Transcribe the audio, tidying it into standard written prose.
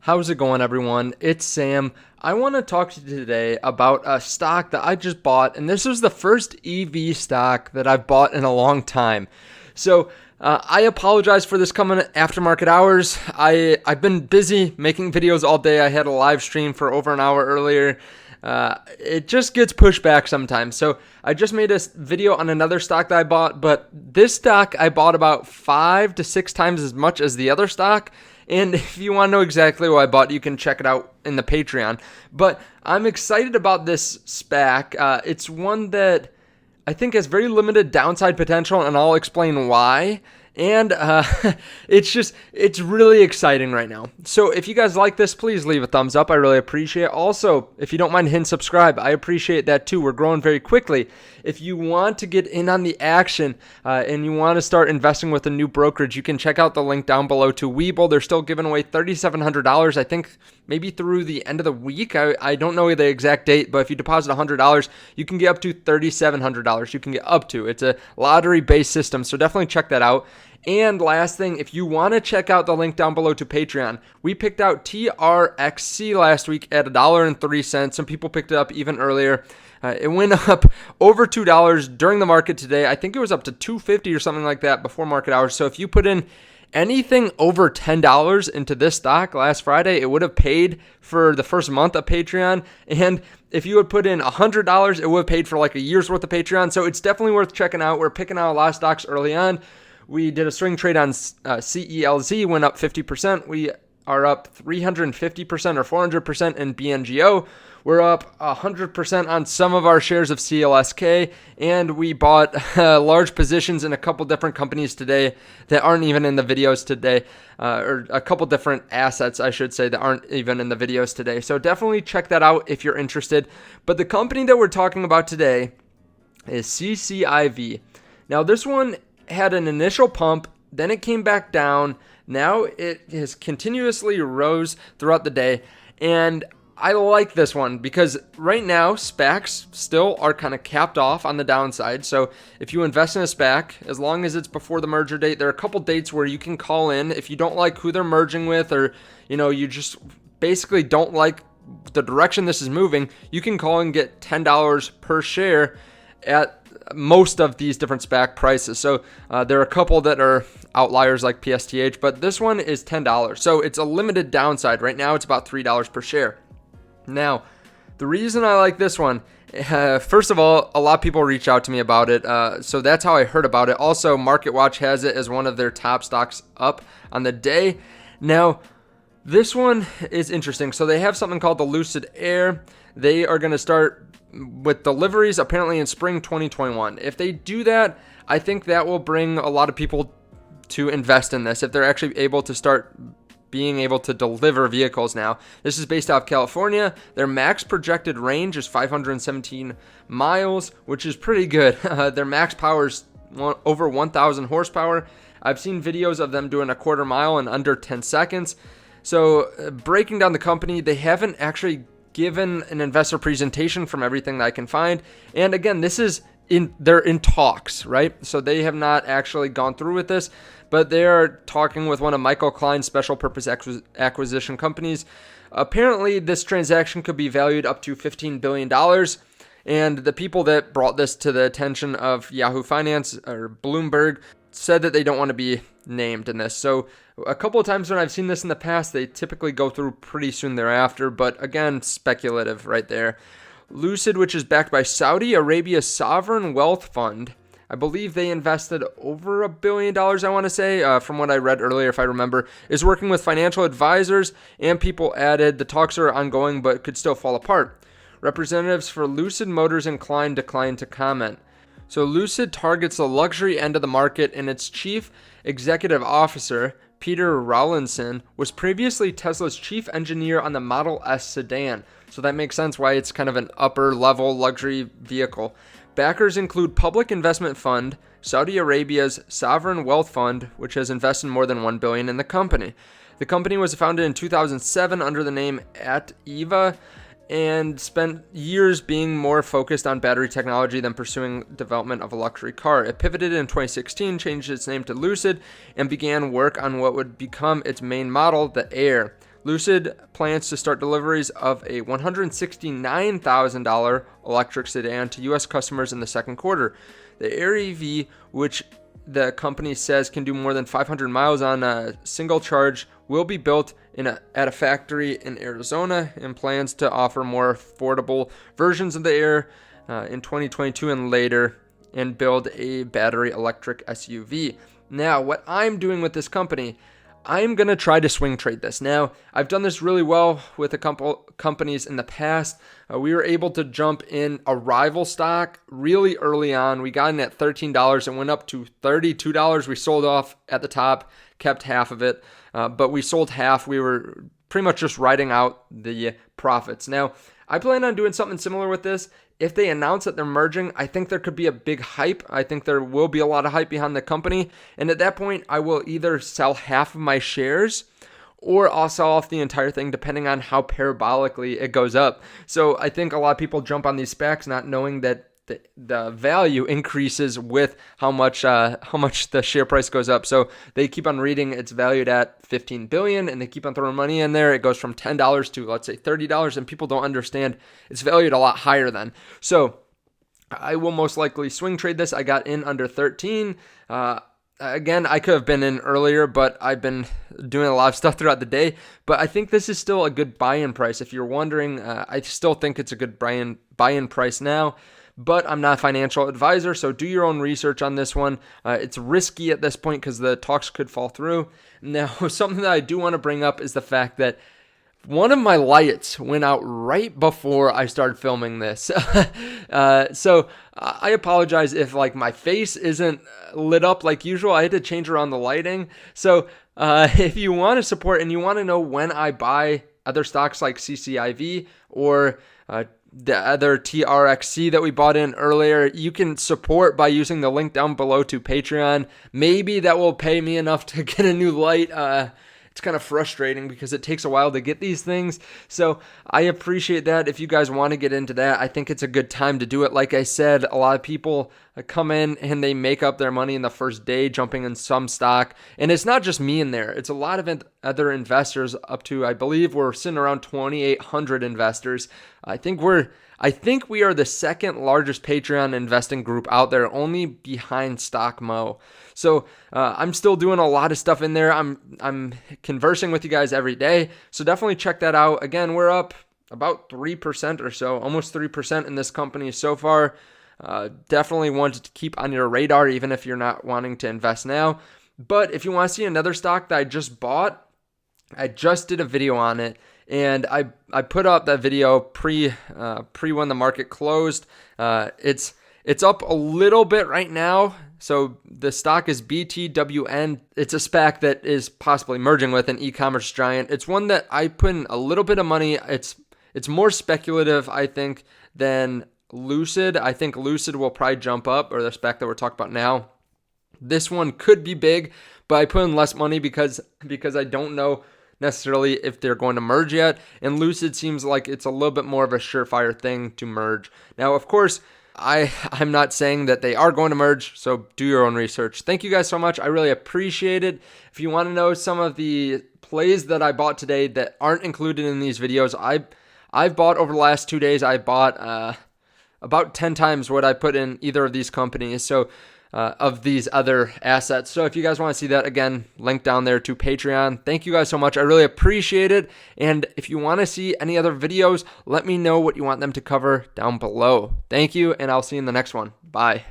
How's it going, everyone? It's Sam. I want to talk to you today about a stock that I just bought, and this is the first EV stock that I've bought in a long time. So I apologize for this coming after market hours. I've been busy making videos all day. I had a live stream for over an hour earlier. It just gets pushed back sometimes. So I just made a video on another stock that I bought, but this stock I bought about 5 to 6 times as much as the other stock. And if you want to know exactly what I bought, you can check it out in the Patreon. But I'm excited about this SPAC. It's one that I think has very limited downside potential, and I'll explain why. And it's really exciting right now. So if you guys like this, please leave a thumbs up. I really appreciate it. Also, if you don't mind hitting subscribe, I appreciate that too. We're growing very quickly. If you want to get in on the action and you want to start investing with a new brokerage, you can check out the link down below to WeBull. They're still giving away $3,700, I think maybe through the end of the week. I don't know the exact date, but if you deposit $100, you can get up to $3,700. You can get up to. It's a lottery-based system, so definitely check that out. And last thing, if you want to check out the link down below to Patreon, we picked out TRXC last week at $1.03. Some people picked it up even earlier. It went up over $2 during the market today. I think it was up to $2.50 or something like that before market hours. So if you put in anything over $10 into this stock last Friday, it would have paid for the first month of Patreon. And if you would put in $100, it would have paid for like a year's worth of Patreon. So it's definitely worth checking out. We're picking out a lot of stocks early on. We did a swing trade on CELZ, went up 50%. We are up 350% or 400% in BNGO. We're up 100% on some of our shares of CLSK, and we bought large positions in a couple different companies today that aren't even in the videos today, or a couple different assets, I should say, that aren't even in the videos today. So definitely check that out if you're interested. But the company that we're talking about today is CCIV. Now, this one had an initial pump, then it came back down. Now it has continuously rose throughout the day, and I like this one because right now SPACs still are kind of capped off on the downside. So if you invest in a SPAC, as long as it's before the merger date, there are a couple dates where you can call in if you don't like who they're merging with, or you just basically don't like the direction this is moving. You can call and get $10 per share at most of these different SPAC prices. So there are a couple that are outliers like PSTH, but this one is $10. So it's a limited downside. Right now it's about $3 per share. Now, the reason I like this one, first of all, a lot of people reach out to me about it. So that's how I heard about it. Also, MarketWatch has it as one of their top stocks up on the day. Now, this one is interesting. So they have something called the Lucid Air. They are going to start with deliveries apparently in spring 2021. If they do that, I think that will bring a lot of people to invest in this if they're actually able to start being able to deliver vehicles now. This is based out of California. Their max projected range is 517 miles, which is pretty good. Their max power is over 1,000 horsepower. I've seen videos of them doing a quarter mile in under 10 seconds. So breaking down the company, they haven't actually given an investor presentation from everything that I can find. And again, they're in talks, right? So they have not actually gone through with this, but they are talking with one of Michael Klein's special purpose acquisition companies. Apparently, this transaction could be valued up to $15 billion. And the people that brought this to the attention of Yahoo Finance or Bloomberg said that they don't want to be named in this. So a couple of times when I've seen this in the past, they typically go through pretty soon thereafter, but again, speculative right there. Lucid, which is backed by Saudi Arabia's sovereign wealth fund. I believe they invested over $1 billion, I want to say, from what I read earlier, if I remember, is working with financial advisors, and people added the talks are ongoing but could still fall apart. Representatives for Lucid Motors declined to comment. So Lucid targets the luxury end of the market, and its chief executive officer, Peter Rawlinson, was previously Tesla's chief engineer on the Model S sedan. So that makes sense why it's kind of an upper level luxury vehicle. Backers include Public Investment Fund, Saudi Arabia's sovereign wealth fund, which has invested more than $1 billion in the company. The company was founded in 2007 under the name Eva, and spent years being more focused on battery technology than pursuing development of a luxury car. It pivoted in 2016, changed its name to Lucid, and began work on what would become its main model, the Air. Lucid plans to start deliveries of a $169,000 electric sedan to U.S. customers in the second quarter. The Air EV, which the company says can do more than 500 miles on a single charge, will be built at a factory in Arizona and plans to offer more affordable versions of the Air in 2022 and later, and build a battery electric SUV. Now, what I'm doing with this company, I'm going to try to swing trade this. Now, I've done this really well with a couple companies in the past. We were able to jump in a rival stock really early on. We got in at $13 and went up to $32. We sold off at the top, kept half of it, but we sold half. We were pretty much just riding out the profits. Now, I plan on doing something similar with this. If they announce that they're merging, I think there could be a big hype. I think there will be a lot of hype behind the company. And at that point, I will either sell half of my shares or I'll sell off the entire thing depending on how parabolically it goes up. So I think a lot of people jump on these SPACs not knowing that the value increases with how much the share price goes up. So they keep on reading it's valued at $15 billion, and they keep on throwing money in there. It goes from $10 to, let's say, $30, and people don't understand it's valued a lot higher then. So I will most likely swing trade this. I got in under 13. Again, I could have been in earlier, but I've been doing a lot of stuff throughout the day. But I think this is still a good buy-in price. If you're wondering, I still think it's a good buy-in price now. But I'm not a financial advisor, so do your own research on this one. It's risky at this point because the talks could fall through. Now, something that I do want to bring up is the fact that one of my lights went out right before I started filming this. So I apologize if my face isn't lit up like usual. I had to change around the lighting. So if you want to support and you want to know when I buy other stocks like CCIV or the other TRXC that we bought in earlier, you can support by using the link down below to Patreon. Maybe that will pay me enough to get a new light. It's kind of frustrating because it takes a while to get these things. So I appreciate that. If you guys want to get into that, I think it's a good time to do it. Like I said, a lot of people come in and they make up their money in the first day jumping in some stock. And it's not just me in there. It's a lot of other investors, up to, I believe we're sitting around 2,800 investors. I think we are the second largest Patreon investing group out there, only behind StockMo. So I'm still doing a lot of stuff in there. I'm conversing with you guys every day. So definitely check that out. Again, we're up about 3% or so, almost 3% in this company so far. Definitely want to keep on your radar, even if you're not wanting to invest now. But if you want to see another stock that I just bought, I just did a video on it. And I put up that video pre when the market closed. It's up a little bit right now. So the stock is BTWN. It's a SPAC that is possibly merging with an e-commerce giant. It's one that I put in a little bit of money. It's more speculative, I think, than Lucid. I think Lucid will probably jump up, or the SPAC that we're talking about now. This one could be big, but I put in less money because I don't know necessarily if they're going to merge yet, and Lucid seems like it's a little bit more of a surefire thing to merge. Now, of course, I'm not saying that they are going to merge, so do your own research. Thank you guys so much. I really appreciate it. If you want to know some of the plays that I bought today that aren't included in these videos, I've bought over the last 2 days, I bought about 10 times what I put in either of these companies. So of these other assets. So if you guys want to see that, again, link down there to Patreon. Thank you guys so much. I really appreciate it. And if you want to see any other videos, let me know what you want them to cover down below. Thank you, and I'll see you in the next one. Bye.